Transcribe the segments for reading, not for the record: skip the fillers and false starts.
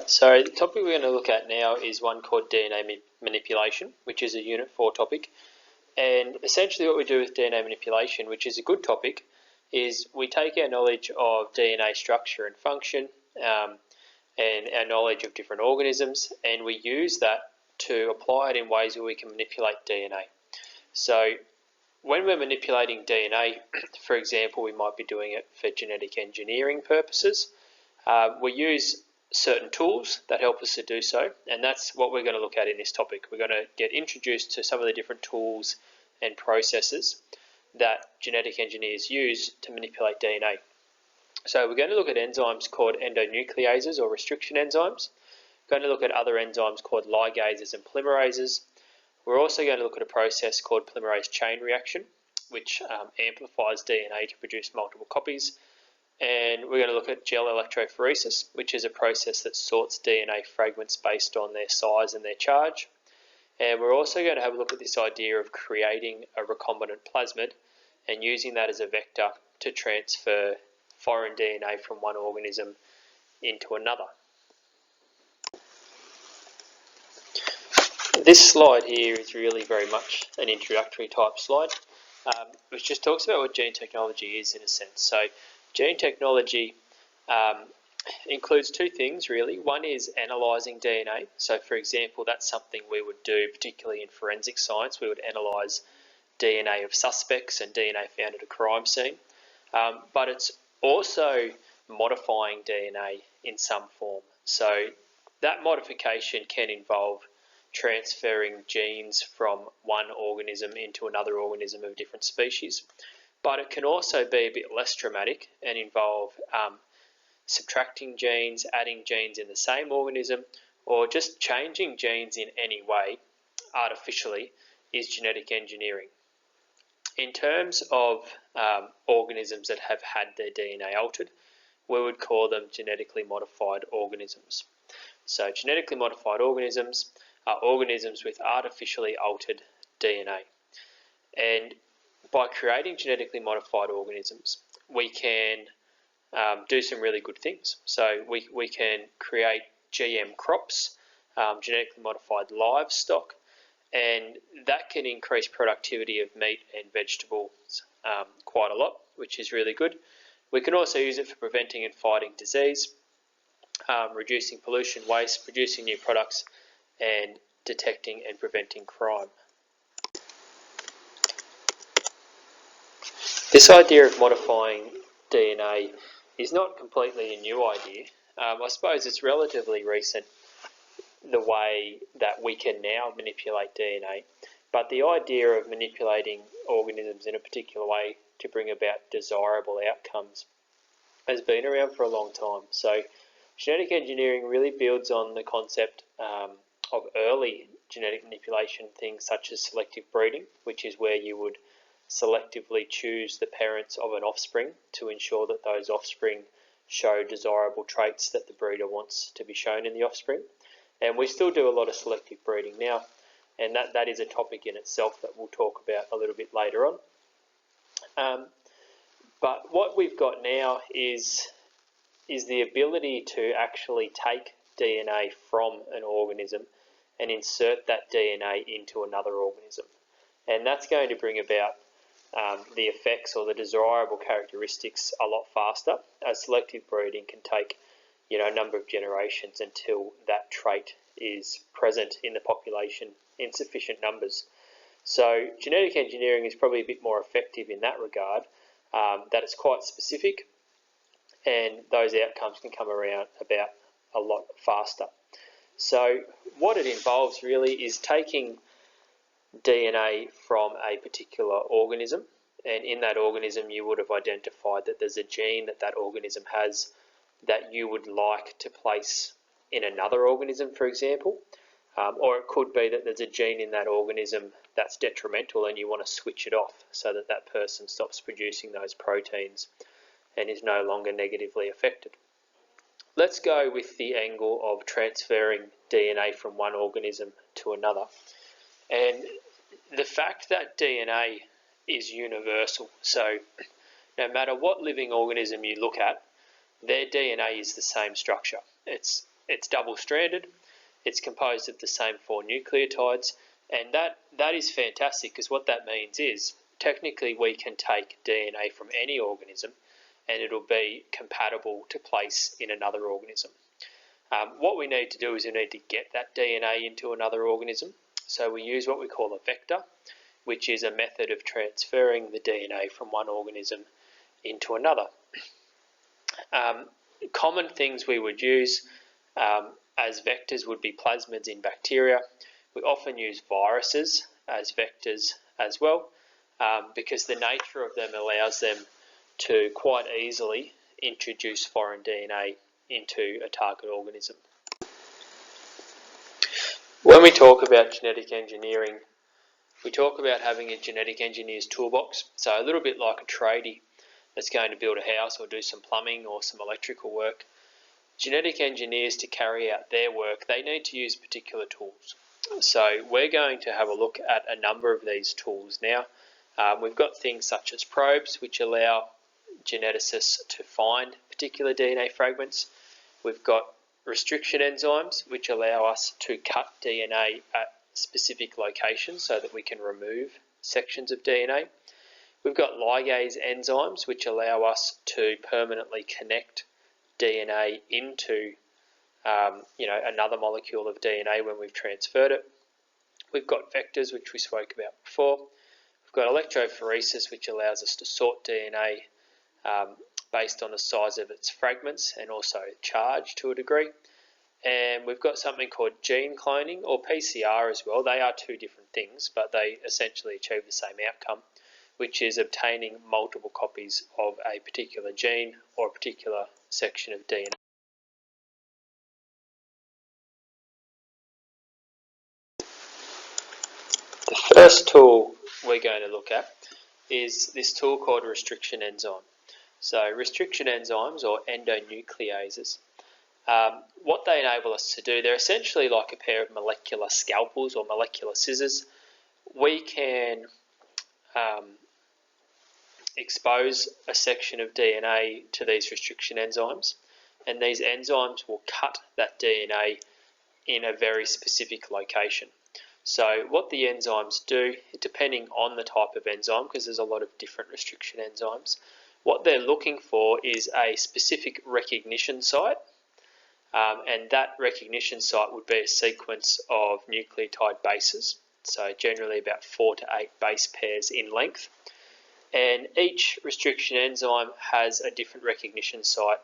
Alright, so the topic we're going to look at now is one called DNA manipulation, which is a Unit 4 topic. And essentially what we do with DNA manipulation, which is a good topic, is we take our knowledge of DNA structure and function and our knowledge of different organisms, and we use that to apply it in ways where we can manipulate DNA. So when we're manipulating DNA, for example, we might be doing it for genetic engineering purposes. We use certain tools that help us to do so, and that's what we're going to look at in this topic. We're going to get introduced to some of the different tools and processes that genetic engineers use to manipulate DNA. So we're going to look at enzymes called endonucleases or restriction enzymes. We're going to look at other enzymes called ligases and polymerases. We're also going to look at a process called polymerase chain reaction, which amplifies DNA to produce multiple copies. And we're going to look at gel electrophoresis, which is a process that sorts DNA fragments based on their size and their charge. And we're also going to have a look at this idea of creating a recombinant plasmid and using that as a vector to transfer foreign DNA from one organism into another. This slide here is really very much an introductory type slide, which just talks about what gene technology is in a sense. So gene technology includes two things really. One is analysing DNA. So for example, that's something we would do particularly in forensic science. We would analyse DNA of suspects and DNA found at a crime scene. But it's also modifying DNA in some form. So that modification can involve transferring genes from one organism into another organism of a different species. But it can also be a bit less dramatic and involve subtracting genes, adding genes in the same organism, or just changing genes in any way artificially is genetic engineering. In terms of organisms that have had their DNA altered, we would call them genetically modified organisms. So genetically modified organisms are organisms with artificially altered DNA. And by creating genetically modified organisms, we can do some really good things. So we can create GM crops, genetically modified livestock, and that can increase productivity of meat and vegetables quite a lot, which is really good. We can also use it for preventing and fighting disease, reducing pollution, waste, producing new products, and detecting and preventing crime. This idea of modifying DNA is not completely a new idea. I suppose it's relatively recent, the way that we can now manipulate DNA, but the idea of manipulating organisms in a particular way to bring about desirable outcomes has been around for a long time. So genetic engineering really builds on the concept of early genetic manipulation, things such as selective breeding, which is where you would selectively choose the parents of an offspring to ensure that those offspring show desirable traits that the breeder wants to be shown in the offspring. And we still do a lot of selective breeding now, and that is a topic in itself that we'll talk about a little bit later on. But what we've got now is the ability to actually take DNA from an organism and insert that DNA into another organism. And that's going to bring about the effects or the desirable characteristics a lot faster, as selective breeding can take a number of generations until that trait is present in the population in sufficient numbers. So genetic engineering is probably a bit more effective in that regard, that it's quite specific and those outcomes can come around about a lot faster. So what it involves really is taking DNA from a particular organism, and in that organism you would have identified that there's a gene that organism has that you would like to place in another organism, for example, or it could be that there's a gene in that organism that's detrimental and you want to switch it off so that that person stops producing those proteins and is no longer negatively affected. Let's go with the angle of transferring DNA from one organism to another. And the fact that DNA is universal, so no matter what living organism you look at, their DNA is the same structure. It's it's double-stranded, it's composed of the same 4 nucleotides, and that is fantastic, because what that means is technically we can take DNA from any organism and it'll be compatible to place in another organism. What we need to do is we need to get that DNA into another organism, so we use what we call a vector, which is a method of transferring the DNA from one organism into another. Common things we would use as vectors would be plasmids in bacteria. We often use viruses as vectors as well, because the nature of them allows them to quite easily introduce foreign DNA into a target organism. When we talk about genetic engineering, we talk about having a genetic engineer's toolbox, so a little bit like a tradie that's going to build a house or do some plumbing or some electrical work. Genetic engineers, to carry out their work, they need to use particular tools. So we're going to have a look at a number of these tools now. We've got things such as probes, which allow geneticists to find particular DNA fragments. We've got restriction enzymes, which allow us to cut DNA at specific locations so that we can remove sections of DNA. We've got ligase enzymes, which allow us to permanently connect DNA into another molecule of DNA when we've transferred it. We've got vectors, which we spoke about before. We've got electrophoresis, which allows us to sort DNA based on the size of its fragments and also charge to a degree. And we've got something called gene cloning, or PCR as well. They are two different things, but they essentially achieve the same outcome, which is obtaining multiple copies of a particular gene or a particular section of DNA. The first tool we're going to look at is this tool called restriction enzyme. So restriction enzymes, or endonucleases, what they enable us to do, they're essentially like a pair of molecular scalpels or molecular scissors. We can expose a section of DNA to these restriction enzymes, and these enzymes will cut that DNA in a very specific location. So what the enzymes do, depending on the type of enzyme, because there's a lot of different restriction enzymes, what they're looking for is a specific recognition site, and that recognition site would be a sequence of nucleotide bases, so generally about 4 to 8 base pairs in length. And each restriction enzyme has a different recognition site,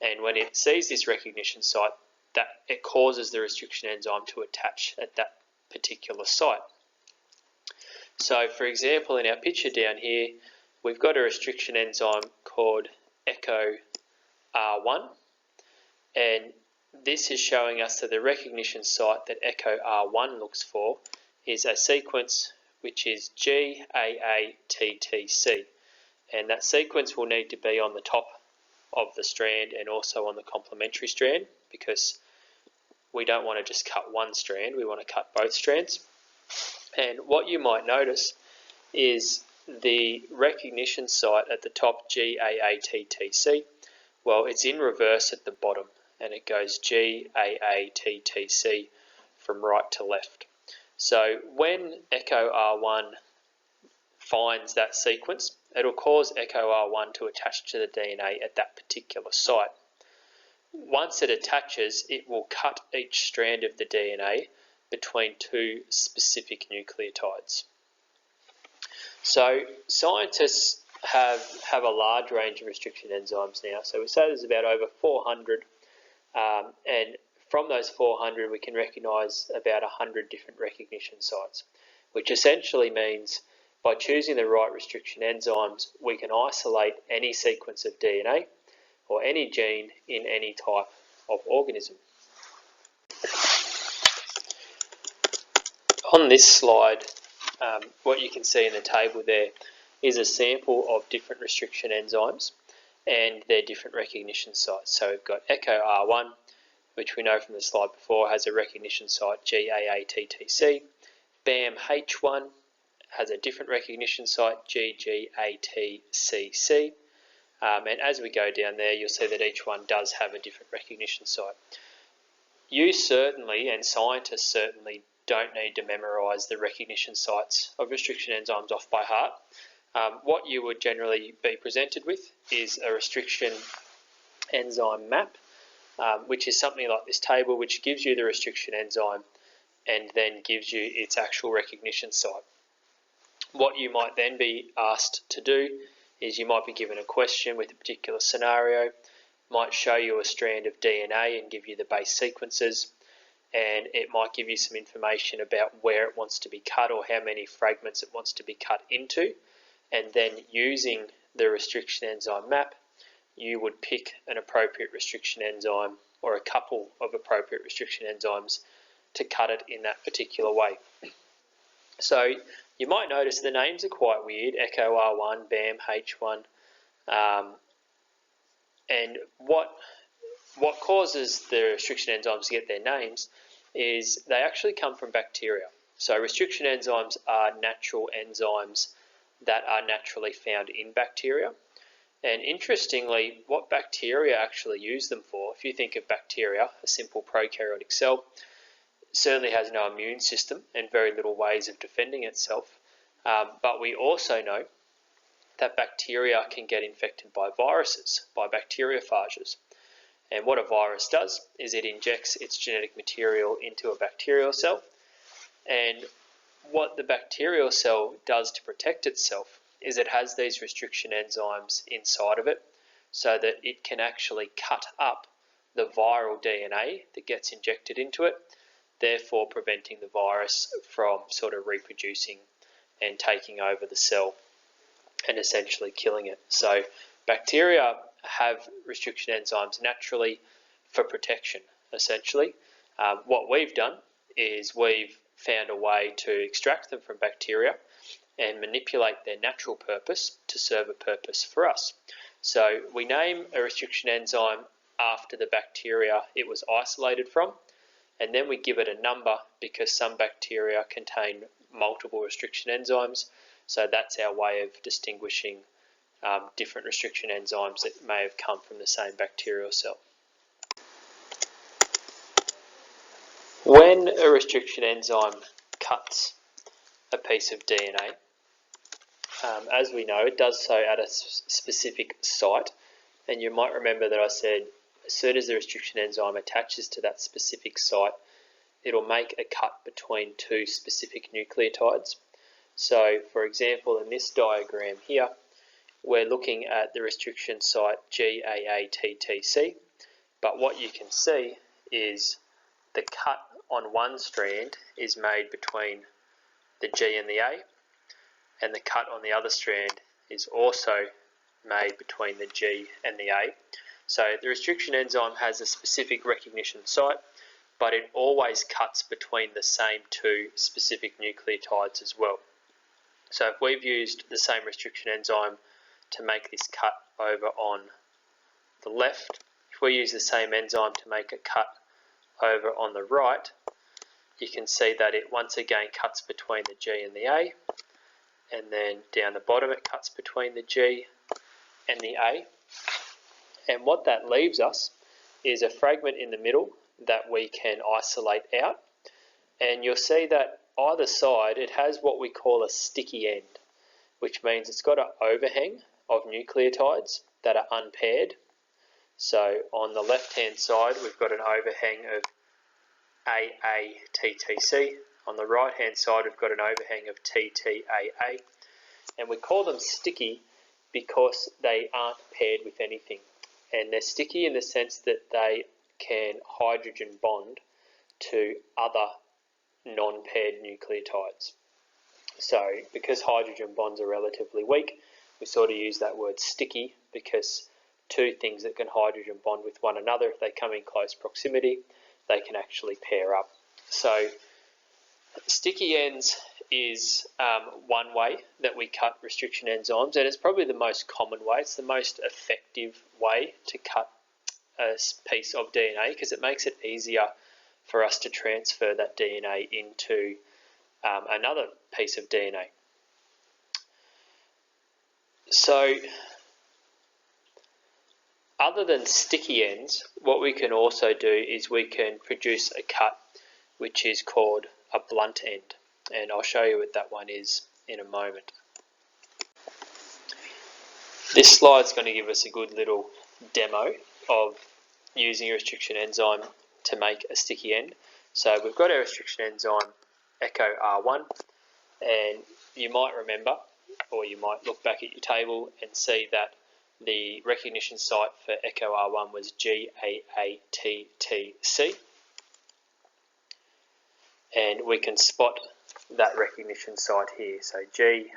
and when it sees this recognition site, that it causes the restriction enzyme to attach at that particular site. So for example, in our picture down here, we've got a restriction enzyme called ECHO-R1, and this is showing us that the recognition site that ECHO-R1 looks for is a sequence which is GAATTC, and that sequence will need to be on the top of the strand and also on the complementary strand, because we don't want to just cut one strand, we want to cut both strands. And what you might notice is the recognition site at the top, GAATTC, well, it's in reverse at the bottom, and it goes GAATTC from right to left. So when ECHO-R1 finds that sequence, it'll cause ECHO-R1 to attach to the DNA at that particular site. Once it attaches, it will cut each strand of the DNA between 2 specific nucleotides. So scientists have a large range of restriction enzymes now. So we say there's about over 400, and from those 400 we can recognise about 100 different recognition sites, which essentially means by choosing the right restriction enzymes, we can isolate any sequence of DNA or any gene in any type of organism. On this slide, what you can see in the table there is a sample of different restriction enzymes and their different recognition sites. So we've got ECHO-R1, which we know from the slide before has a recognition site GAATTC. BAM-H1 has a different recognition site GGATCC. And as we go down there, you'll see that each one does have a different recognition site. you certainly, and scientists certainly, don't need to memorise the recognition sites of restriction enzymes off by heart. What you would generally be presented with is a restriction enzyme map, which is something like this table, which gives you the restriction enzyme and then gives you its actual recognition site. What you might then be asked to do is you might be given a question with a particular scenario, might show you a strand of DNA and give you the base sequences, and it might give you some information about where it wants to be cut or how many fragments it wants to be cut into, and then using the restriction enzyme map, you would pick an appropriate restriction enzyme or a couple of appropriate restriction enzymes to cut it in that particular way. So you might notice the names are quite weird, Echo R1, BAM H1, and what causes the restriction enzymes to get their names is they actually come from bacteria. So restriction enzymes are natural enzymes that are naturally found in bacteria. And interestingly, what bacteria actually use them for, if you think of bacteria, a simple prokaryotic cell, certainly has no immune system and very little ways of defending itself. But we also know that bacteria can get infected by viruses, by bacteriophages. And what a virus does is it injects its genetic material into a bacterial cell. And what the bacterial cell does to protect itself is it has these restriction enzymes inside of it so that it can actually cut up the viral DNA that gets injected into it, therefore preventing the virus from sort of reproducing and taking over the cell and essentially killing it. So bacteria have restriction enzymes naturally for protection, essentially. What we've done is we've found a way to extract them from bacteria and manipulate their natural purpose to serve a purpose for us. So we name a restriction enzyme after the bacteria it was isolated from, and then we give it a number because some bacteria contain multiple restriction enzymes. So that's our way of distinguishing different restriction enzymes that may have come from the same bacterial cell. When a restriction enzyme cuts a piece of DNA, as we know, it does so at a specific site, and you might remember that I said as soon as the restriction enzyme attaches to that specific site, it'll make a cut between two specific nucleotides. So, for example, in this diagram here, we're looking at the restriction site GAATTC, but what you can see is the cut on one strand is made between the G and the A, and the cut on the other strand is also made between the G and the A. So the restriction enzyme has a specific recognition site, but it always cuts between the same two specific nucleotides as well. So if we've used the same restriction enzyme to make this cut over on the left, if we use the same enzyme to make a cut over on the right, you can see that it once again cuts between the G and the A, and then down the bottom it cuts between the G and the A. And what that leaves us is a fragment in the middle that we can isolate out, and you'll see that either side it has what we call a sticky end, which means it's got an overhang of nucleotides that are unpaired. So on the left hand side we've got an overhang of AATTC. On the right hand side we've got an overhang of TTAA, and we call them sticky because they aren't paired with anything, and they're sticky in the sense that they can hydrogen bond to other non-paired nucleotides. So because hydrogen bonds are relatively weak, we sort of use that word sticky because two things that can hydrogen bond with one another, if they come in close proximity, they can actually pair up. So sticky ends is one way that we cut restriction enzymes, and it's probably the most common way. It's the most effective way to cut a piece of DNA because it makes it easier for us to transfer that DNA into another piece of DNA. So Other than sticky ends, what we can also do is we can produce a cut which is called a blunt end, and I'll show you what that one is in a moment. This slide's going to give us a good little demo of using a restriction enzyme to make a sticky end. So we've got our restriction enzyme Echo R1, and you might remember, or you might look back at your table and see that the recognition site for Echo R1 was GAATTC, and we can spot that recognition site here, so GAATTC.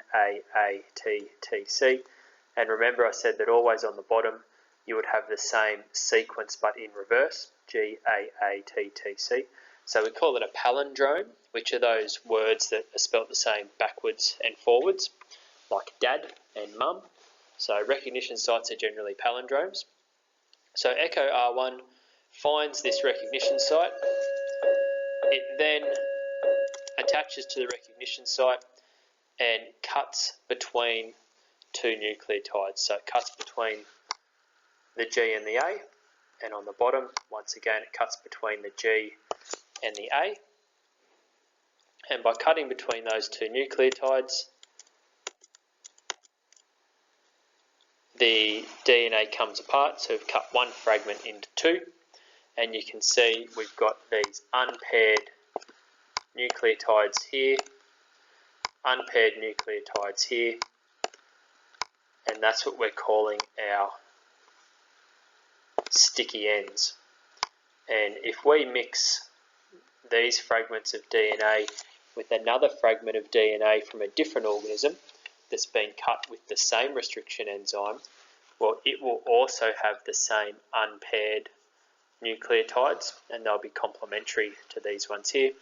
And remember, I said that always on the bottom you would have the same sequence but in reverse, GAATTC. So we call it a palindrome, which are those words that are spelt the same backwards and forwards, like dad and mum. So recognition sites are generally palindromes. So Echo R1 finds this recognition site. It then attaches to the recognition site and cuts between two nucleotides. So it cuts between the G and the A, and on the bottom, once again, it cuts between the G and the A. And by cutting between those two nucleotides, the DNA comes apart. So we've cut one fragment into two, and you can see we've got these unpaired nucleotides here, unpaired nucleotides here, and that's what we're calling our sticky ends. And if we mix these fragments of DNA with another fragment of DNA from a different organism that's been cut with the same restriction enzyme, well, it will also have the same unpaired nucleotides, and they'll be complementary to these ones here.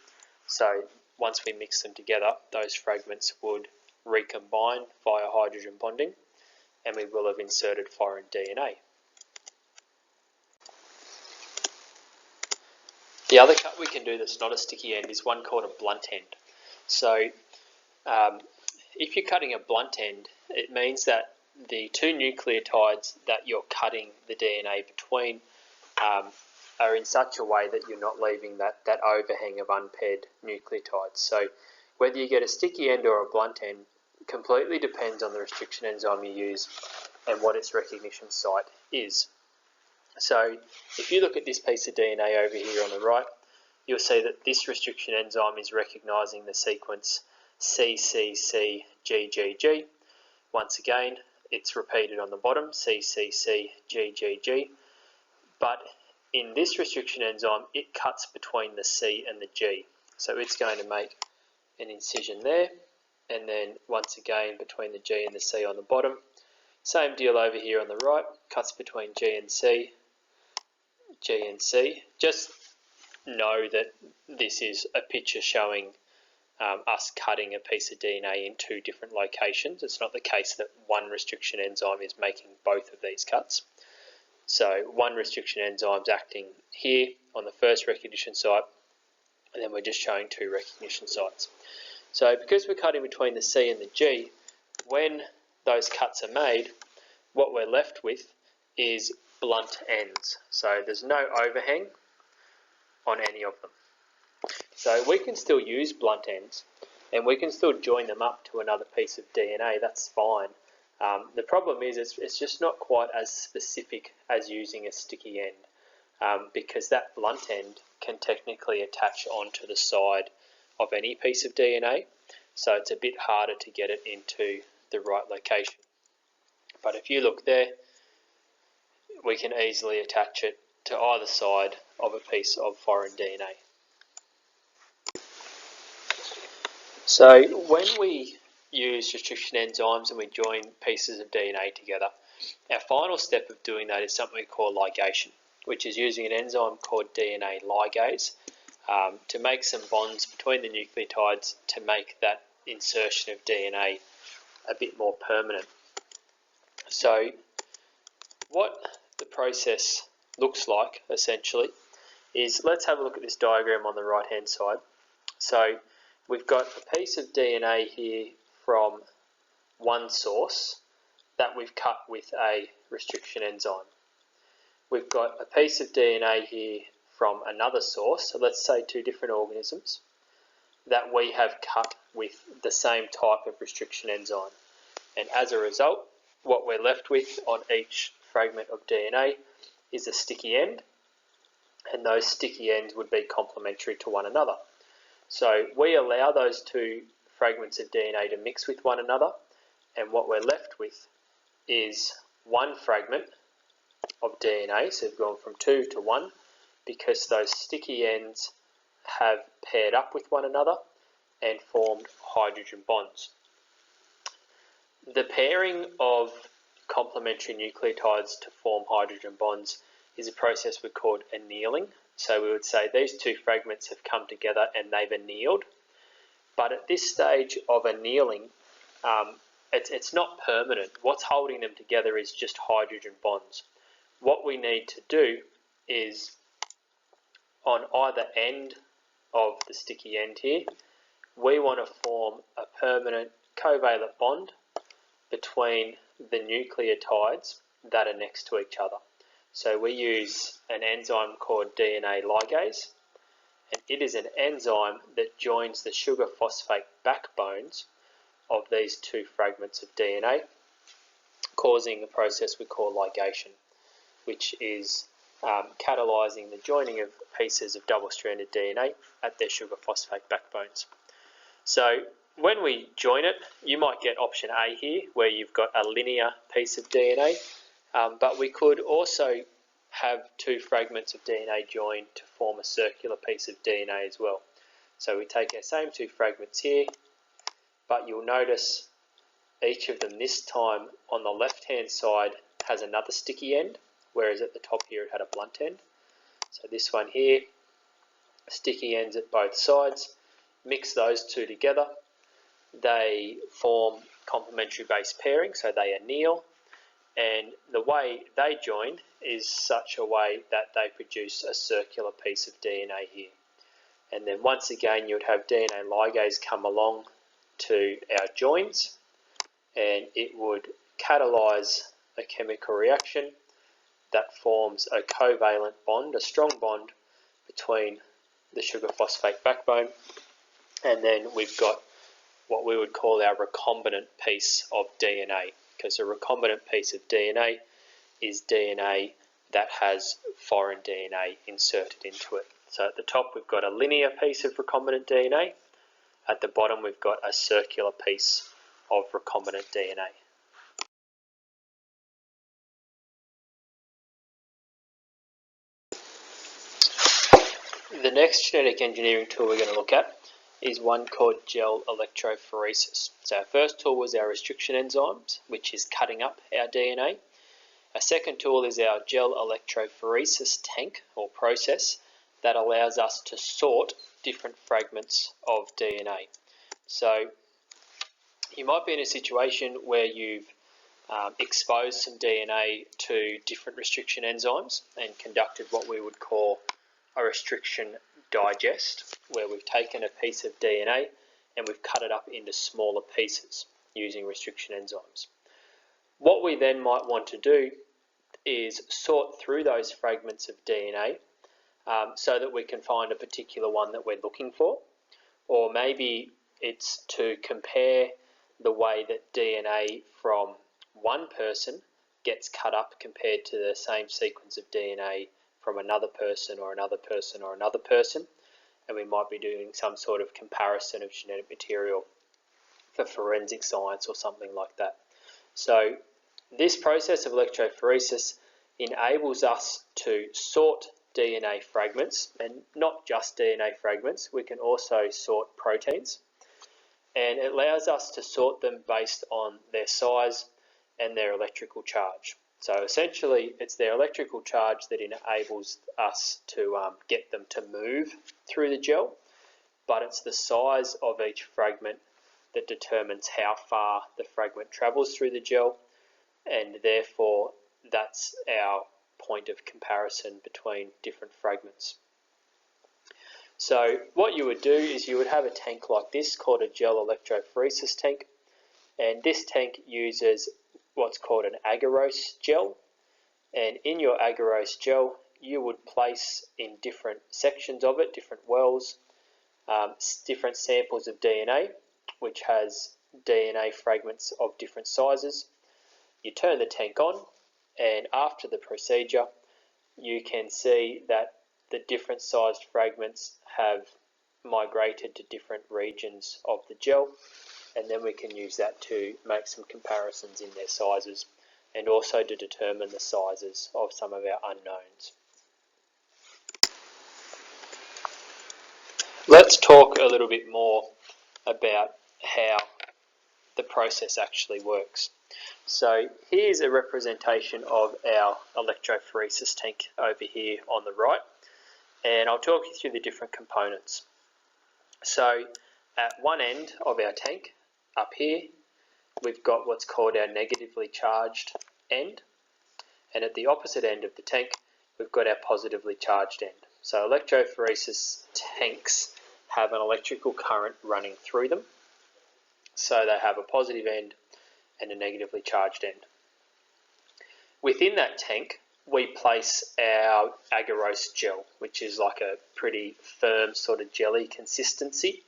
So once we mix them together, those fragments would recombine via hydrogen bonding, and we will have inserted foreign DNA. The other cut we can do that's not a sticky end is one called a blunt end. So if you're cutting a blunt end, it means that the two nucleotides that you're cutting the DNA between are in such a way that you're not leaving that overhang of unpaired nucleotides. So whether you get a sticky end or a blunt end completely depends on the restriction enzyme you use and what its recognition site is. So if you look at this piece of DNA over here on the right, you'll see that this restriction enzyme is recognising the sequence CCCGGG. Once again, it's repeated on the bottom, CCCGGG. But in this restriction enzyme, it cuts between the C and the G. So it's going to make an incision there, and then once again between the G and the C on the bottom. Same deal over here on the right, cuts between G and C, G and C. Just know that this is a picture showing us cutting a piece of DNA in two different locations. It's not the case that one restriction enzyme is making both of these cuts. So one restriction enzyme is acting here on the first recognition site, and then we're just showing two recognition sites. So because we're cutting between the C and the G, when those cuts are made, what we're left with is blunt ends. So there's no overhang on any of them. So we can still use blunt ends, and we can still join them up to another piece of DNA. That's fine. The problem is it's just not quite as specific as using a sticky end, because that blunt end can technically attach onto the side of any piece of DNA, so it's a bit harder to get it into the right location. But if you look there, we can easily attach it to either side of a piece of foreign DNA. So when we use restriction enzymes and we join pieces of DNA together, our final step of doing that is something we call ligation, which is using an enzyme called DNA ligase to make some bonds between the nucleotides to make that insertion of DNA a bit more permanent. So what the process looks like essentially is, let's have a look at this diagram on the right hand side. So we've got a piece of DNA here from one source that we've cut with a restriction enzyme. we've got a piece of DNA here from another source, so let's say 2 different organisms, that we have cut with the same type of restriction enzyme. And as a result, what we're left with on each fragment of DNA is a sticky end, and those sticky ends would be complementary to one another. So we allow those 2 fragments of DNA to mix with one another, and what we're left with is one fragment of DNA, so we've gone from 2 to 1, because those sticky ends have paired up with one another and formed hydrogen bonds. The pairing of complementary nucleotides to form hydrogen bonds is a process we call annealing. So we would say these 2 fragments have come together and they've annealed. But at this stage of annealing, it's not permanent. What's holding them together is just hydrogen bonds. What we need to do is, on either end of the sticky end here, we want to form a permanent covalent bond between the nucleotides that are next to each other. So we use an enzyme called DNA ligase, and it is an enzyme that joins the sugar phosphate backbones of these 2 fragments of DNA, causing a process we call ligation, which is catalysing the joining of pieces of double-stranded DNA at their sugar phosphate backbones. So when we join it, you might get option A here, where you've got a linear piece of DNA, but we could also have 2 fragments of DNA joined to form a circular piece of DNA as well. So we take our same 2 fragments here, but you'll notice each of them this time on the left-hand side has another sticky end, whereas at the top here it had a blunt end. So this one here, sticky ends at both sides. Mix those 2 together. They form complementary base pairing, so they anneal, and the way they join is such a way that they produce a circular piece of DNA here. And then once again you would have DNA ligase come along to our joins, and it would catalyse a chemical reaction that forms a covalent bond, a strong bond between the sugar phosphate backbone, and then we've got what we would call our recombinant piece of DNA, because a recombinant piece of DNA is DNA that has foreign DNA inserted into it. So at the top we've got a linear piece of recombinant DNA, at the bottom we've got a circular piece of recombinant DNA. The next genetic engineering tool we're going to look at is one called gel electrophoresis. So our first tool was our restriction enzymes, which is cutting up our DNA. A second tool is our gel electrophoresis tank or process that allows us to sort different fragments of DNA. So you might be in a situation where you've exposed some DNA to different restriction enzymes and conducted what we would call a restriction digest, where we've taken a piece of DNA and we've cut it up into smaller pieces using restriction enzymes. What we then might want to do is sort through those fragments of DNA so that we can find a particular one that we're looking for, or maybe it's to compare the way that DNA from one person gets cut up compared to the same sequence of DNA from another person or another person or another person, and we might be doing some sort of comparison of genetic material for forensic science or something like that. So this process of electrophoresis enables us to sort DNA fragments, and not just DNA fragments, we can also sort proteins, and it allows us to sort them based on their size and their electrical charge. So essentially it's their electrical charge that enables us to get them to move through the gel, but it's the size of each fragment that determines how far the fragment travels through the gel, and therefore that's our point of comparison between different fragments. So what you would do is you would have a tank like this called a gel electrophoresis tank, and this tank uses what's called an agarose gel, And in your agarose gel, you would place in different sections of it, different wells, different samples of DNA, which has DNA fragments of different sizes. You turn the tank on, and after the procedure, you can see that the different sized fragments have migrated to different regions of the gel, and then we can use that to make some comparisons in their sizes and also to determine the sizes of some of our unknowns. Let's talk a little bit more about how the process actually works. So here's a representation of our electrophoresis tank over here on the right, and I'll talk you through the different components. So at one end of our tank, up here, we've got what's called our negatively charged end, and at the opposite end of the tank, we've got our positively charged end. So electrophoresis tanks have an electrical current running through them, so they have a positive end and a negatively charged end. Within that tank, we place our agarose gel, which is like a pretty firm sort of jelly consistency.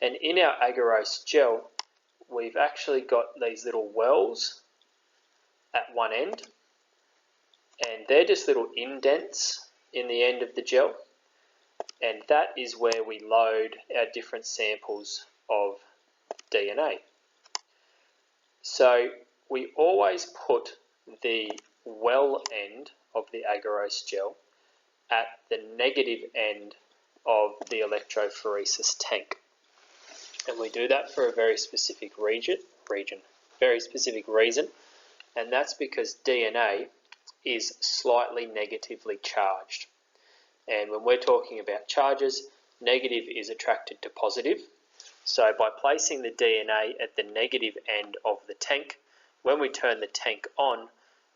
And in our agarose gel, we've actually got these little wells at one end, and they're just little indents in the end of the gel, and that is where we load our different samples of DNA. So we always put the well end of the agarose gel at the negative end of the electrophoresis tank, and we do that for a very specific reason, and that's because DNA is slightly negatively charged. And when we're talking about charges, negative is attracted to positive. So by placing the DNA at the negative end of the tank, when we turn the tank on,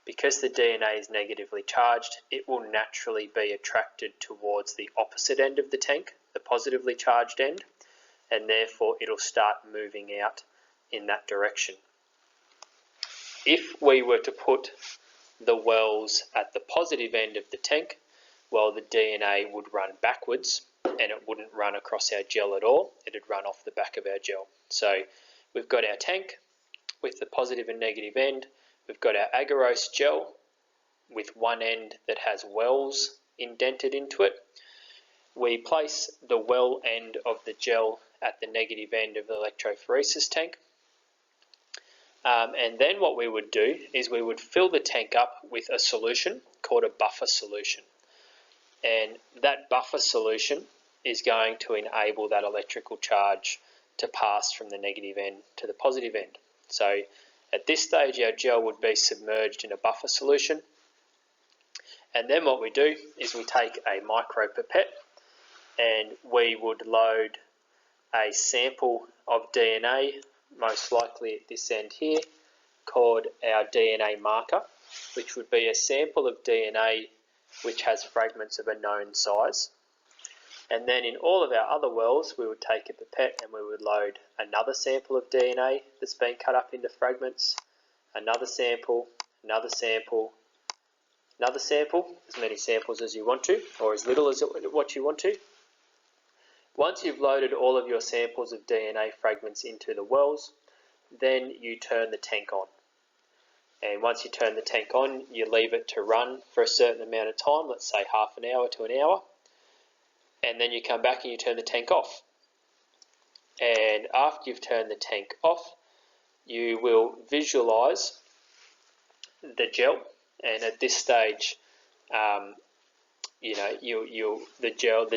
because the DNA is negatively charged, it will naturally be attracted towards the opposite end of the tank, the positively charged end, and therefore it'll start moving out in that direction. If we were to put the wells at the positive end of the tank, well, the DNA would run backwards and it wouldn't run across our gel at all. It'd run off the back of our gel. So we've got our tank with the positive and negative end. We've got our agarose gel with one end that has wells indented into it. We place the well end of the gel at the negative end of the electrophoresis tank. And then what we would do is we would fill the tank up with a solution called a buffer solution. And that buffer solution is going to enable that electrical charge to pass from the negative end to the positive end. So at this stage, our gel would be submerged in a buffer solution. And then what we do is we take a micro pipette and we would load a sample of DNA, most likely at this end here, called our DNA marker, which would be a sample of DNA which has fragments of a known size. And then in all of our other wells, we would take a pipette and we would load another sample of DNA that's been cut up into fragments, another sample, another sample, another sample, as many samples as you want to, or as little as what you want to. Once you've loaded all of your samples of DNA fragments into the wells, then you turn the tank on. And once you turn the tank on, you leave it to run for a certain amount of time, let's say half an hour to an hour, and then you come back and you turn the tank off. And after you've turned the tank off, you will visualize the gel, and at this stage, the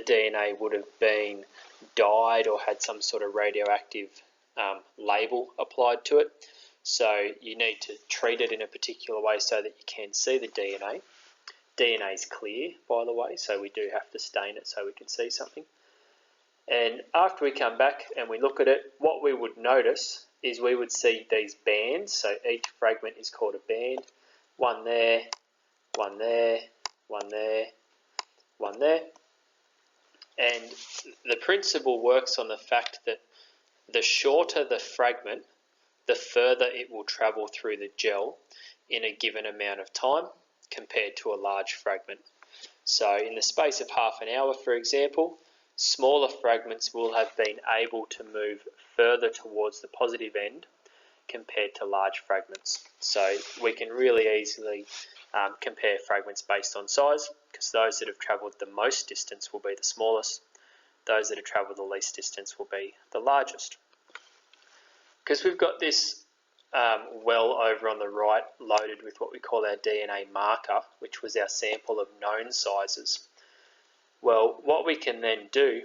DNA would have been dyed or had some sort of radioactive label applied to it. So you need to treat it in a particular way so that you can see the DNA. DNA is clear, by the way, so we do have to stain it so we can see something. And after we come back and we look at it, what we would notice is we would see these bands. So each fragment is called a band. One there, one there, one there, one there. And the principle works on the fact that the shorter the fragment, the further it will travel through the gel in a given amount of time, compared to a large fragment. So in the space of half an hour, for example, smaller fragments will have been able to move further towards the positive end compared to large fragments. So we can really easily compare fragments based on size, because those that have travelled the most distance will be the smallest. Those that have travelled the least distance will be the largest. Because we've got this well over on the right loaded with what we call our DNA marker, which was our sample of known sizes. Well, what we can then do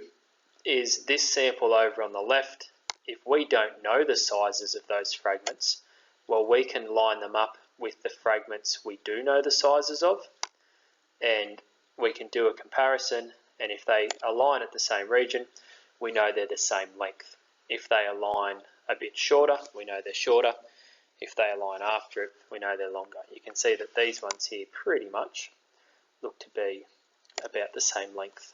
is this sample over on the left, if we don't know the sizes of those fragments, well, we can line them up with the fragments we do know the sizes of, and we can do a comparison, and if they align at the same region, we know they're the same length. If they align a bit shorter, we know they're shorter. If they align after it, we know they're longer. You can see that these ones here pretty much look to be about the same length.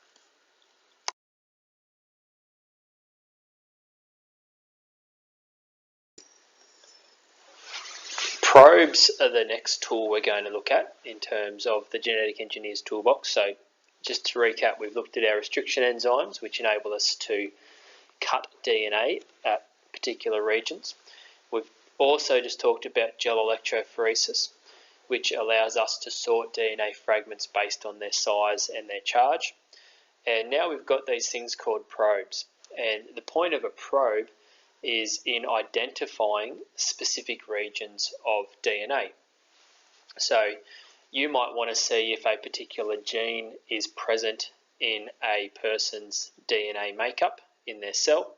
Probes are the next tool we're going to look at in terms of the genetic engineer's toolbox. So just to recap, we've looked at our restriction enzymes, which enable us to cut DNA at particular regions. We've also just talked about gel electrophoresis, which allows us to sort DNA fragments based on their size and their charge. And now we've got these things called probes. And the point of a probe is in identifying specific regions of DNA. So you might want to see if a particular gene is present in a person's DNA makeup in their cell,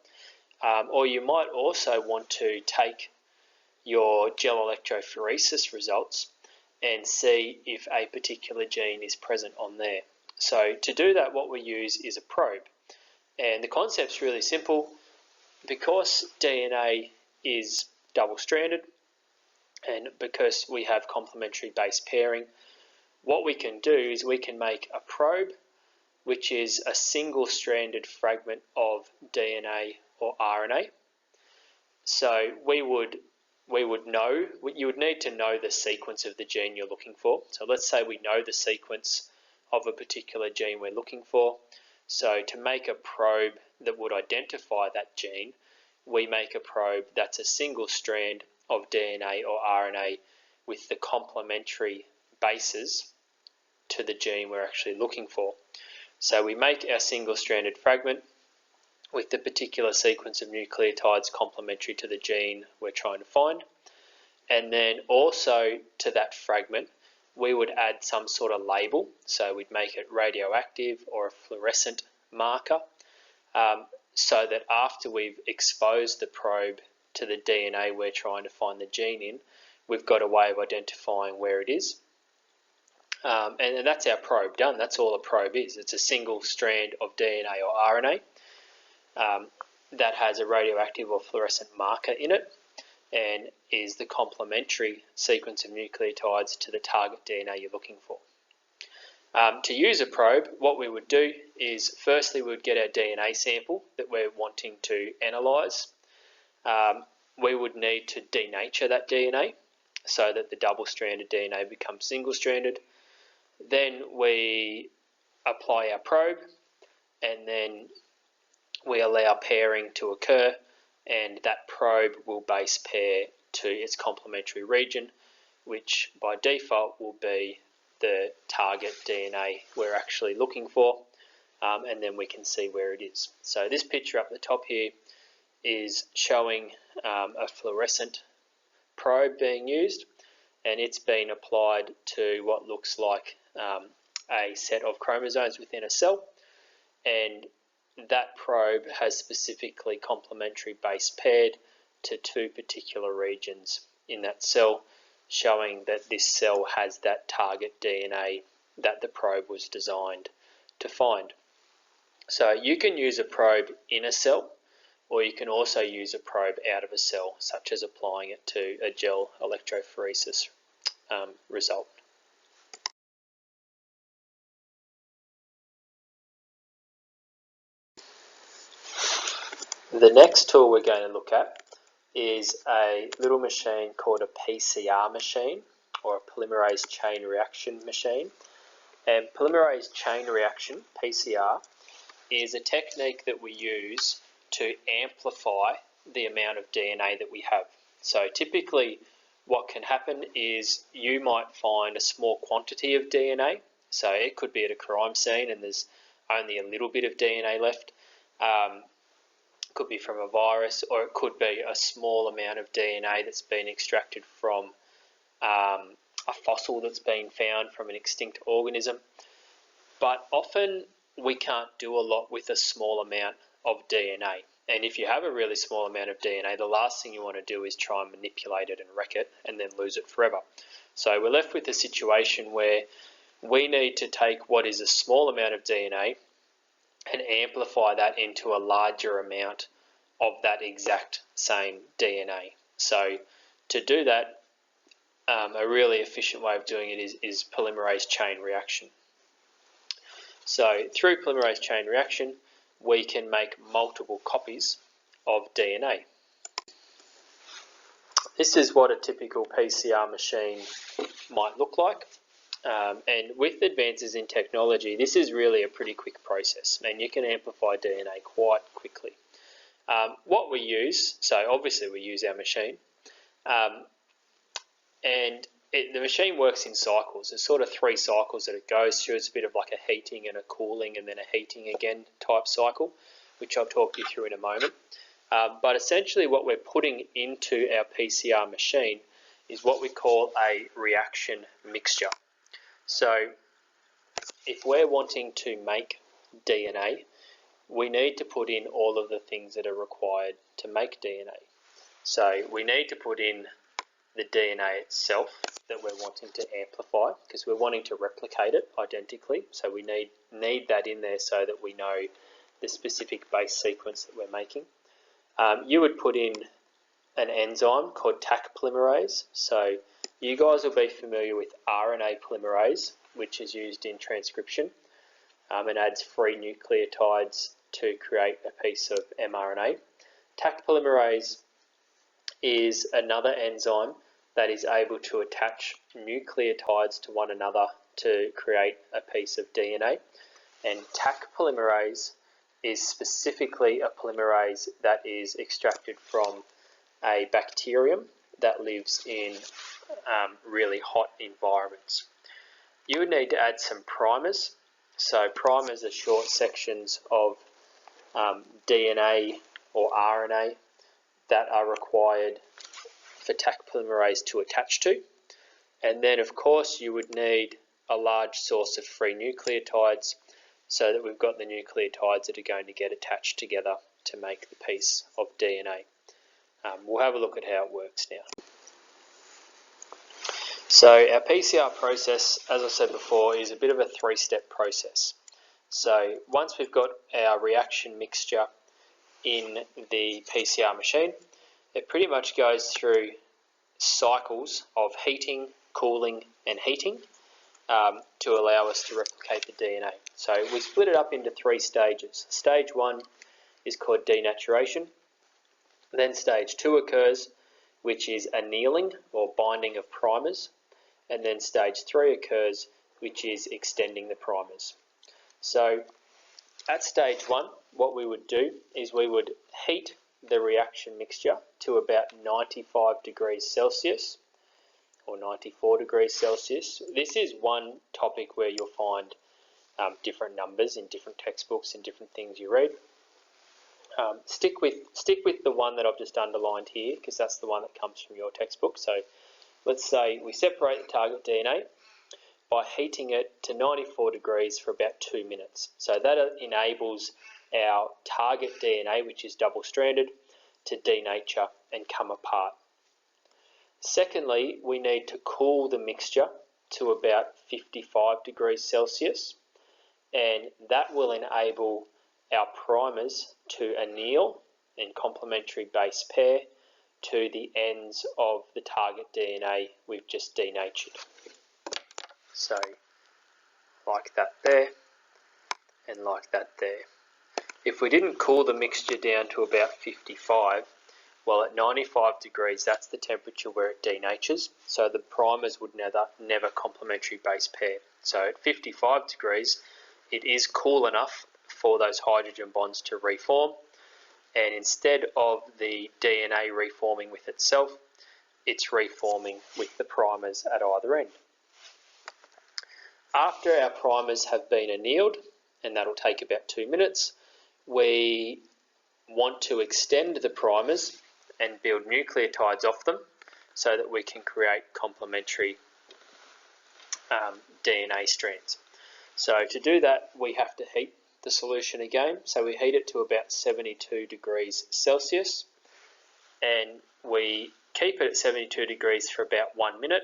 or you might also want to take your gel electrophoresis results and see if a particular gene is present on there. So to do that, what we use is a probe. And the concept's really simple. Because DNA is double-stranded and because we have complementary base pairing, what we can do is we can make a probe which is a single-stranded fragment of DNA or RNA. So you would need to know the sequence of the gene you're looking for. So let's say we know the sequence of a particular gene we're looking for. So to make a probe that would identify that gene, we make a probe that's a single strand of DNA or RNA with the complementary bases to the gene we're actually looking for. So we make our single-stranded fragment with the particular sequence of nucleotides complementary to the gene we're trying to find. And then also to that fragment, we would add some sort of label. So we'd make it radioactive or a fluorescent marker, so that after we've exposed the probe to the DNA we're trying to find the gene in, we've got a way of identifying where it is. And that's our probe done. That's all a probe is. It's a single strand of DNA or RNA that has a radioactive or fluorescent marker in it and is the complementary sequence of nucleotides to the target DNA you're looking for. To use a probe, what we would do is firstly we would get our DNA sample that we're wanting to analyse. We would need to denature that DNA so that the double-stranded DNA becomes single-stranded. Then we apply our probe and then we allow pairing to occur, and that probe will base pair to its complementary region, which by default will be the target DNA we're actually looking for, and then we can see where it is. So this picture up the top here is showing a fluorescent probe being used, and it's been applied to what looks like a set of chromosomes within a cell, and that probe has specifically complementary base paired to two particular regions in that cell, showing that this cell has that target DNA that the probe was designed to find. So you can use a probe in a cell, or you can also use a probe out of a cell, such as applying it to a gel electrophoresis result. The next tool we're going to look at is a little machine called a PCR machine, or a polymerase chain reaction machine. And polymerase chain reaction, PCR, is a technique that we use to amplify the amount of DNA that we have. So typically what can happen is you might find a small quantity of DNA. So it could be at a crime scene and there's only a little bit of DNA left. It could be from a virus, or it could be a small amount of DNA that's been extracted from a fossil that's been found from an extinct organism. But often we can't do a lot with a small amount of DNA. And if you have a really small amount of DNA, the last thing you want to do is try and manipulate it and wreck it and then lose it forever. So we're left with a situation where we need to take what is a small amount of DNA and amplify that into a larger amount of that exact same DNA. So to do that, a really efficient way of doing it is polymerase chain reaction. So through polymerase chain reaction, we can make multiple copies of DNA. This is what a typical PCR machine might look like. And with advances in technology, this is really a pretty quick process, and you can amplify DNA quite quickly. What we use, so obviously we use our machine, and the machine works in cycles. There's sort of 3 cycles that it goes through. It's a bit of like a heating and a cooling and then a heating again type cycle, which I'll talk you through in a moment. But essentially what we're putting into our PCR machine is what we call a reaction mixture. So if we're wanting to make DNA, we need to put in all of the things that are required to make DNA. So we need to put in the DNA itself that we're wanting to amplify, because we're wanting to replicate it identically. So we need that in there so that we know the specific base sequence that we're making. You would put in an enzyme called Taq polymerase. So you guys will be familiar with RNA polymerase, which is used in transcription and adds free nucleotides to create a piece of mRNA. Taq polymerase is another enzyme that is able to attach nucleotides to one another to create a piece of DNA. And Taq polymerase is specifically a polymerase that is extracted from a bacterium that lives in really hot environments. You would need to add some primers. So primers are short sections of DNA or RNA that are required for Taq polymerase to attach to. And then of course you would need a large source of free nucleotides so that we've got the nucleotides that are going to get attached together to make the piece of DNA. We'll have a look at how it works now. So our PCR process, as I said before, is a bit of a 3-step process. So once we've got our reaction mixture in the PCR machine, it pretty much goes through cycles of heating, cooling and heating to allow us to replicate the DNA. So we split it up into 3 stages. Stage 1 is called denaturation. Then stage 2 occurs, which is annealing or binding of primers. And then stage 3 occurs, which is extending the primers. So at stage 1, what we would do is we would heat the reaction mixture to about 95 degrees Celsius or 94 degrees Celsius. This is one topic where you'll find different numbers in different textbooks and different things you read. Stick with the one that I've just underlined here, because that's the one that comes from your textbook. So let's say we separate the target DNA by heating it to 94 degrees for about 2 minutes. So that enables our target DNA, which is double-stranded, to denature and come apart. Secondly, we need to cool the mixture to about 55 degrees Celsius, and that will enable our primers to anneal in complementary base pair to the ends of the target DNA we've just denatured. So like that there and like that there. If we didn't cool the mixture down to about 55, Well, at 95 degrees, that's the temperature where it denatures, so the primers would never complementary base pair. So at 55 degrees, it is cool enough for those hydrogen bonds to reform, and instead of the DNA reforming with itself, it's reforming with the primers at either end. After our primers have been annealed, and that'll take about 2 minutes, we want to extend the primers and build nucleotides off them so that we can create complementary DNA strands. So to do that, we have to heat the solution again. So we heat it to about 72 degrees Celsius, and we keep it at 72 degrees for about 1 minute,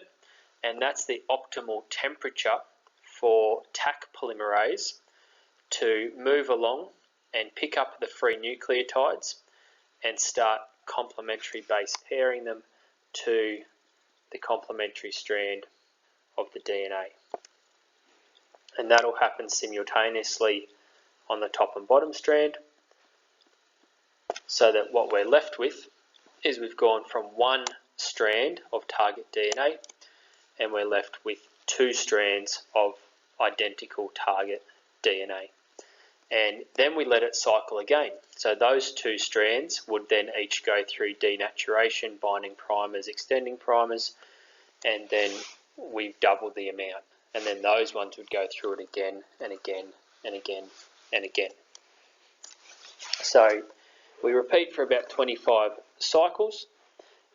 and that's the optimal temperature for Taq polymerase to move along and pick up the free nucleotides and start complementary base pairing them to the complementary strand of the DNA. And that'll happen simultaneously on the top and bottom strand, so that what we're left with is we've gone from one strand of target DNA and we're left with 2 strands of identical target DNA. And then we let it cycle again. So those 2 strands would then each go through denaturation, binding primers, extending primers, and then we've doubled the amount. And then those ones would go through it again and again and again and again. So we repeat for about 25 cycles,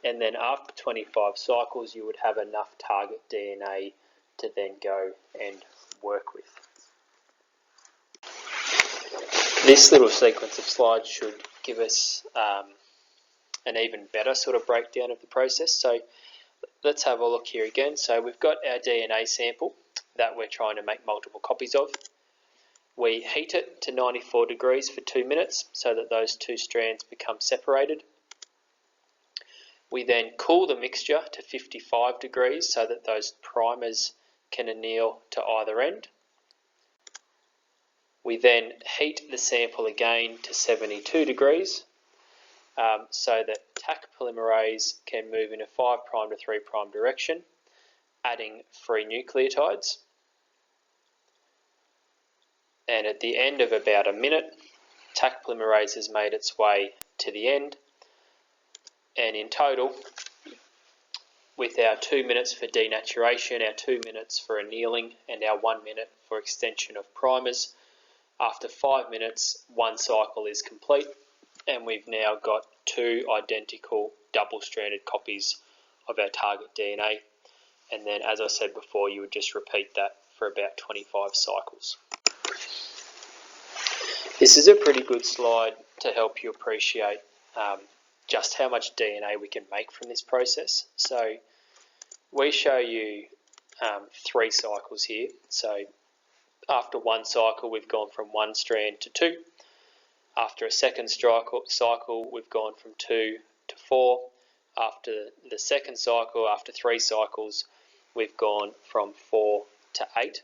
and then after 25 cycles you would have enough target DNA to then go and work with. This little sequence of slides should give us an even better sort of breakdown of the process. So let's have a look here again. So we've got our DNA sample that we're trying to make multiple copies of. We heat it to 94 degrees for 2 minutes so that those 2 strands become separated. We then cool the mixture to 55 degrees so that those primers can anneal to either end. We then heat the sample again to 72 degrees so that Taq polymerase can move in a 5' to 3' direction, adding free nucleotides. And at the end of about a minute, Taq polymerase has made its way to the end, and in total, with our 2 minutes for denaturation, our 2 minutes for annealing, and our 1 minute for extension of primers, after 5 minutes, 1 cycle is complete, and we've now got 2 identical double-stranded copies of our target DNA. And then, as I said before, you would just repeat that for about 25 cycles. This is a pretty good slide to help you appreciate just how much DNA we can make from this process. So we show you 3 cycles here. So after 1 cycle, we've gone from 1 strand to 2. After a second cycle, we've gone from 2 to 4. After the second cycle, after 3 cycles, we've gone from 4 to 8.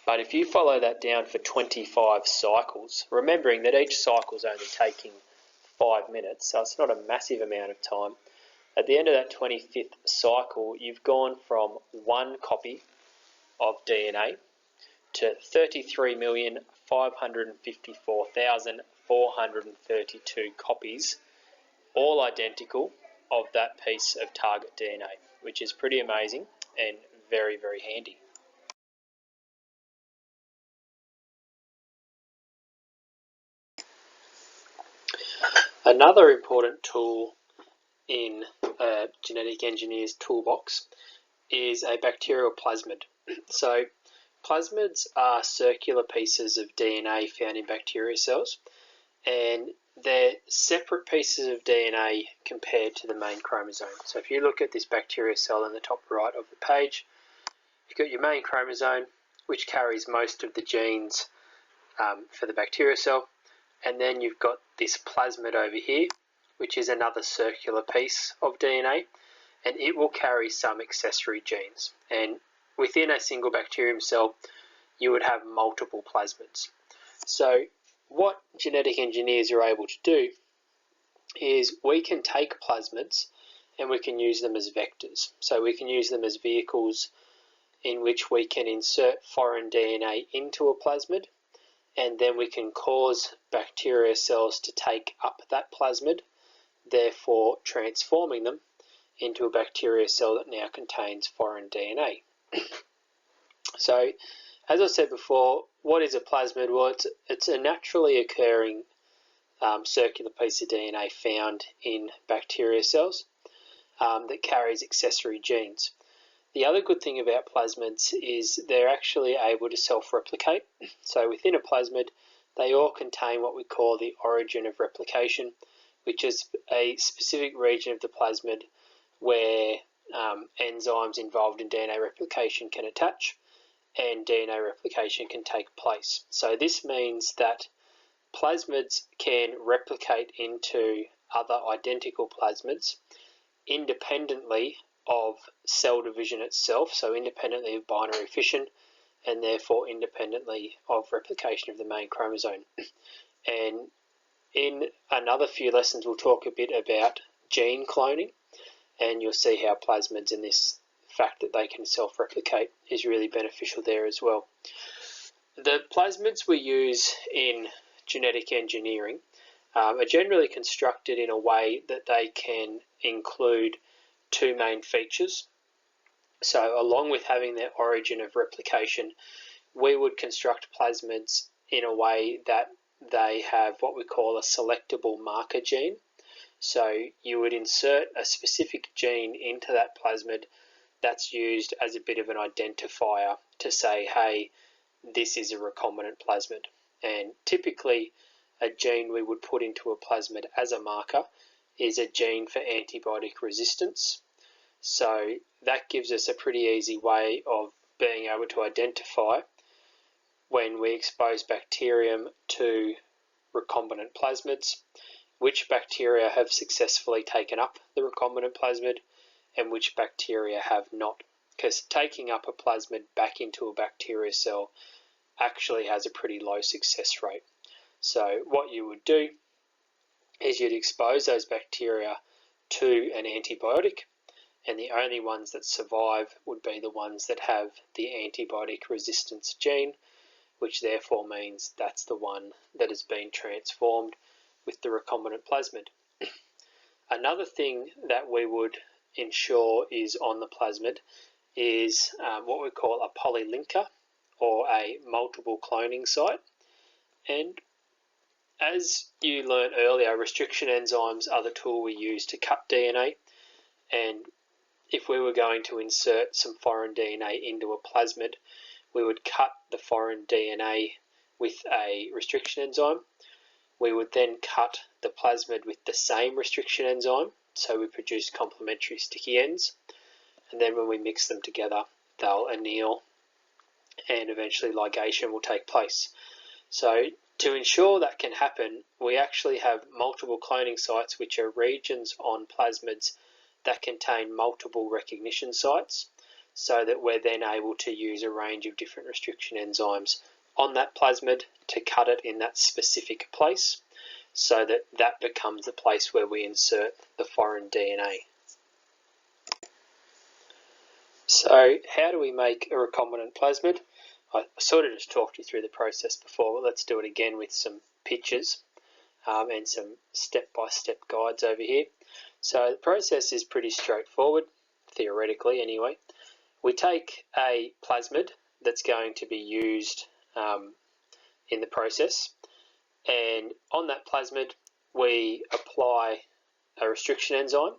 But if you follow that down for 25 cycles, remembering that each cycle is only taking 5 minutes, so it's not a massive amount of time, at the end of that 25th cycle, you've gone from 1 copy of DNA to 33,554,432 copies, all identical, of that piece of target DNA, which is pretty amazing and very, very handy. Another important tool in a genetic engineer's toolbox is a bacterial plasmid. So plasmids are circular pieces of DNA found in bacteria cells, and they're separate pieces of DNA compared to the main chromosome. So if you look at this bacteria cell in the top right of the page, you've got your main chromosome, which carries most of the genes for the bacteria cell, and then you've got this plasmid over here, which is another circular piece of DNA, and it will carry some accessory genes. And within a single bacterium cell, you would have multiple plasmids. So what genetic engineers are able to do is we can take plasmids and we can use them as vectors. So we can use them as vehicles in which we can insert foreign DNA into a plasmid, and then we can cause bacteria cells to take up that plasmid, therefore transforming them into a bacteria cell that now contains foreign DNA. So, as I said before, what is a plasmid? Well, it's a naturally occurring circular piece of DNA found in bacteria cells that carries accessory genes. The other good thing about plasmids is they're actually able to self-replicate. So within a plasmid, they all contain what we call the origin of replication, which is a specific region of the plasmid where enzymes involved in DNA replication can attach and DNA replication can take place. So this means that plasmids can replicate into other identical plasmids independently of cell division itself, so independently of binary fission, and therefore independently of replication of the main chromosome. And in another few lessons we'll talk a bit about gene cloning, and you'll see how plasmids and this fact that they can self-replicate is really beneficial there as well. The plasmids we use in genetic engineering are generally constructed in a way that they can include two main features. So along with having their origin of replication, we would construct plasmids in a way that they have what we call a selectable marker gene. So you would insert a specific gene into that plasmid that's used as a bit of an identifier to say, hey, this is a recombinant plasmid. And typically a gene we would put into a plasmid as a marker is a gene for antibiotic resistance. So that gives us a pretty easy way of being able to identify when we expose bacterium to recombinant plasmids, which bacteria have successfully taken up the recombinant plasmid and which bacteria have not. Because taking up a plasmid back into a bacteria cell actually has a pretty low success rate. So what you would do is you'd expose those bacteria to an antibiotic, and the only ones that survive would be the ones that have the antibiotic resistance gene, which therefore means that's the one that has been transformed with the recombinant plasmid. Another thing that we would ensure is on the plasmid is what we call a polylinker or a multiple cloning site. And as you learned earlier, restriction enzymes are the tool we use to cut DNA, and if we were going to insert some foreign DNA into a plasmid, we would cut the foreign DNA with a restriction enzyme. We would then cut the plasmid with the same restriction enzyme, so we produce complementary sticky ends, and then when we mix them together, they'll anneal and eventually ligation will take place. So to ensure that can happen, we actually have multiple cloning sites, which are regions on plasmids that contain multiple recognition sites, so that we're then able to use a range of different restriction enzymes on that plasmid to cut it in that specific place, so that that becomes the place where we insert the foreign DNA. So how do we make a recombinant plasmid? I sort of just talked you through the process before, but let's do it again with some pictures and some step-by-step guides over here. So the process is pretty straightforward, theoretically anyway. We take a plasmid that's going to be used in the process, and on that plasmid we apply a restriction enzyme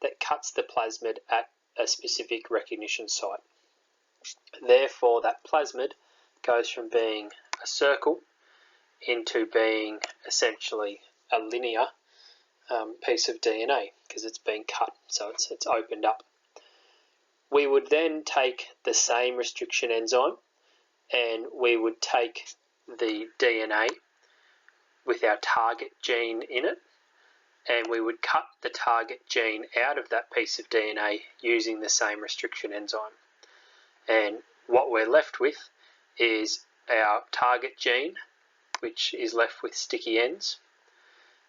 that cuts the plasmid at a specific recognition site. Therefore, that plasmid goes from being a circle into being essentially a linear piece of DNA because it's been cut, so it's opened up. We would then take the same restriction enzyme and we would take the DNA with our target gene in it, and we would cut the target gene out of that piece of DNA using the same restriction enzyme. And what we're left with is our target gene which is left with sticky ends,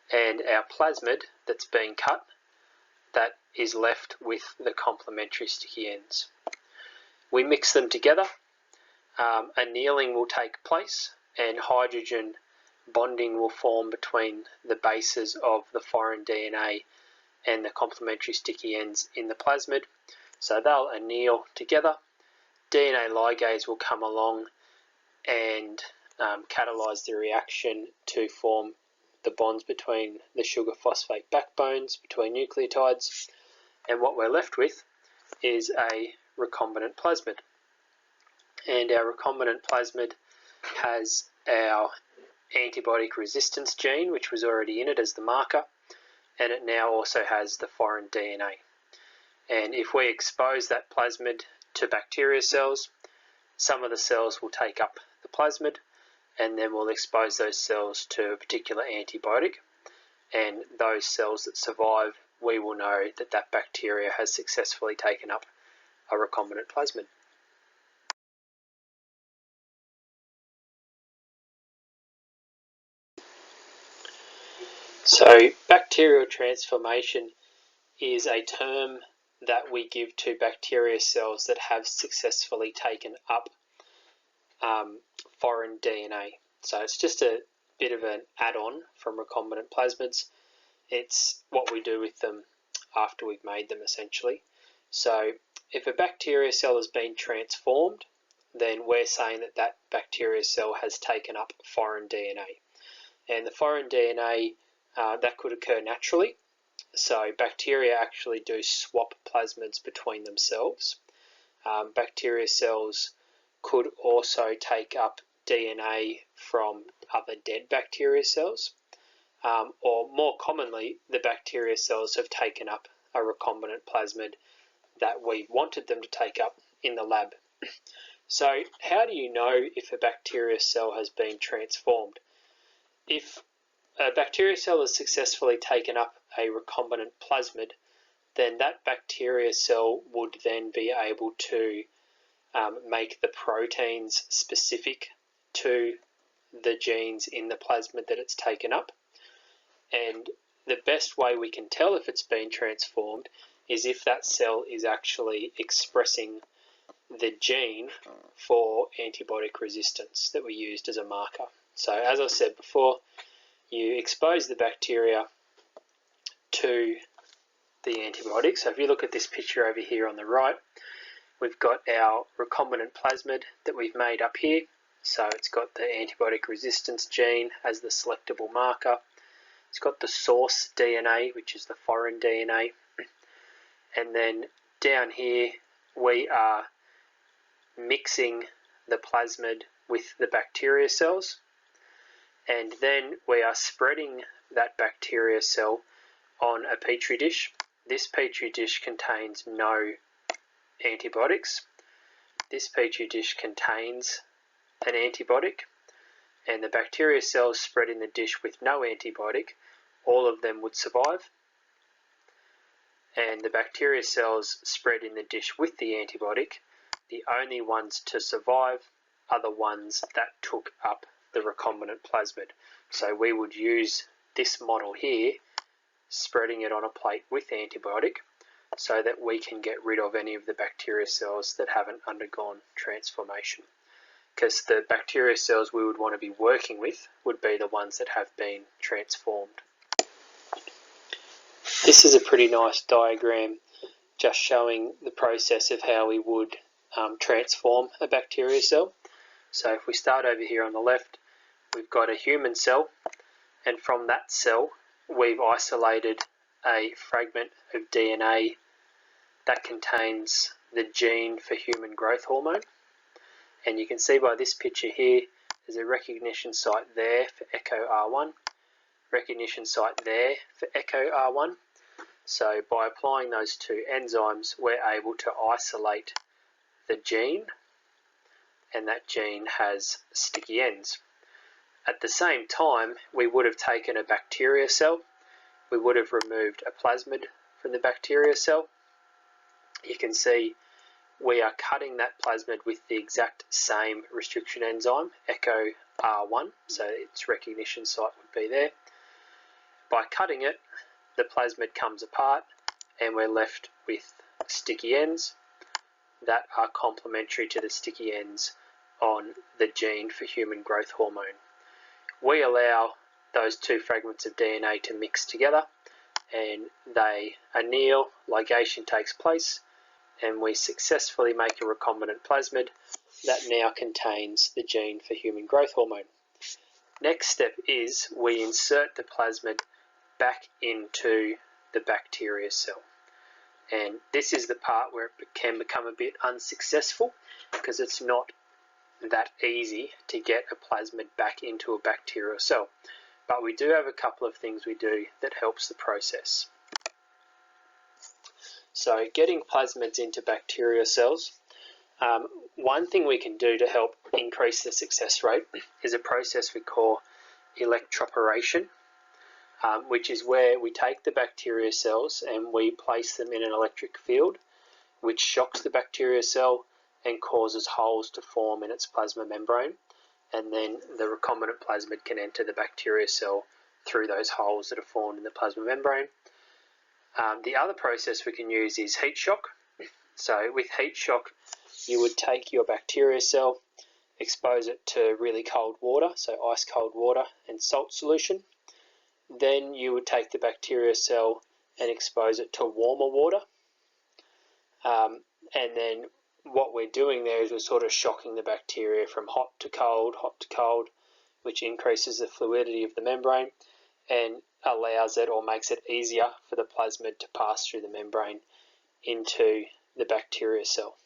and our plasmid that's been cut that is left with the complementary sticky ends. We mix them together, annealing will take place, and hydrogen bonding will form between the bases of the foreign DNA and the complementary sticky ends in the plasmid. So they'll anneal together. DNA ligase will come along and catalyse the reaction to form the bonds between the sugar phosphate backbones between nucleotides, and what we're left with is a recombinant plasmid. And our recombinant plasmid has our antibiotic resistance gene, which was already in it as the marker, and it now also has the foreign DNA. And if we expose that plasmid to bacteria cells, some of the cells will take up the plasmid, and then we'll expose those cells to a particular antibiotic, and those cells that survive, we will know that that bacteria has successfully taken up a recombinant plasmid. So bacterial transformation is a term that we give to bacteria cells that have successfully taken up foreign DNA. So it's just a bit of an add-on from recombinant plasmids. It's what we do with them after we've made them, essentially. So if a bacteria cell has been transformed, then we're saying that that bacteria cell has taken up foreign DNA. And the foreign DNA, that could occur naturally. So bacteria actually do swap plasmids between themselves. Bacteria cells could also take up DNA from other dead bacteria cells, or more commonly, the bacteria cells have taken up a recombinant plasmid that we wanted them to take up in the lab. So how do you know if a bacteria cell has been transformed? If a bacteria cell has successfully taken up a recombinant plasmid, then that bacteria cell would then be able to make the proteins specific to the genes in the plasmid that it's taken up. And the best way we can tell if it's been transformed is if that cell is actually expressing the gene for antibiotic resistance that we used as a marker. So as I said before, you expose the bacteria to the antibiotic. So if you look at this picture over here on the right, we've got our recombinant plasmid that we've made up here. So it's got the antibiotic resistance gene as the selectable marker. It's got the source DNA, which is the foreign DNA. And then down here, we are mixing the plasmid with the bacteria cells. And then we are spreading that bacteria cell on a petri dish. This petri dish contains no antibiotics. This petri dish contains an antibiotic, and the bacteria cells spread in the dish with no antibiotic, all of them would survive. And the bacteria cells spread in the dish with the antibiotic, the only ones to survive are the ones that took up the recombinant plasmid. So we would use this model here, spreading it on a plate with antibiotic, so that we can get rid of any of the bacteria cells that haven't undergone transformation. Because the bacteria cells we would want to be working with would be the ones that have been transformed. This is a pretty nice diagram just showing the process of how we would transform a bacteria cell. So if we start over here on the left, we've got a human cell, and from that cell we've isolated a fragment of DNA that contains the gene for human growth hormone. And you can see by this picture here, there's a recognition site there for echo R1, recognition site there for echo R1. So by applying those two enzymes, we're able to isolate the gene, and that gene has sticky ends. At the same time, we would have taken a bacteria cell, we would have removed a plasmid from the bacteria cell. You can see we are cutting that plasmid with the exact same restriction enzyme, echo R1, so its recognition site would be there. By cutting it, the plasmid comes apart and we're left with sticky ends that are complementary to the sticky ends on the gene for human growth hormone. We allow those two fragments of DNA to mix together and they anneal, ligation takes place, and we successfully make a recombinant plasmid that now contains the gene for human growth hormone. Next step is we insert the plasmid back into the bacteria cell. And this is the part where it can become a bit unsuccessful because it's not that easy to get a plasmid back into a bacterial cell. But we do have a couple of things we do that helps the process. So getting plasmids into bacterial cells, one thing we can do to help increase the success rate is a process we call electroporation, which is where we take the bacteria cells and we place them in an electric field which shocks the bacteria cell and causes holes to form in its plasma membrane, and then the recombinant plasmid can enter the bacteria cell through those holes that are formed in the plasma membrane. The other process we can use is heat shock. So with heat shock, you would take your bacteria cell, expose it to really cold water, so ice cold water and salt solution. Then you would take the bacteria cell and expose it to warmer water. And then what we're doing there is we're sort of shocking the bacteria from hot to cold, which increases the fluidity of the membrane and allows it or makes it easier for the plasmid to pass through the membrane into the bacteria cell.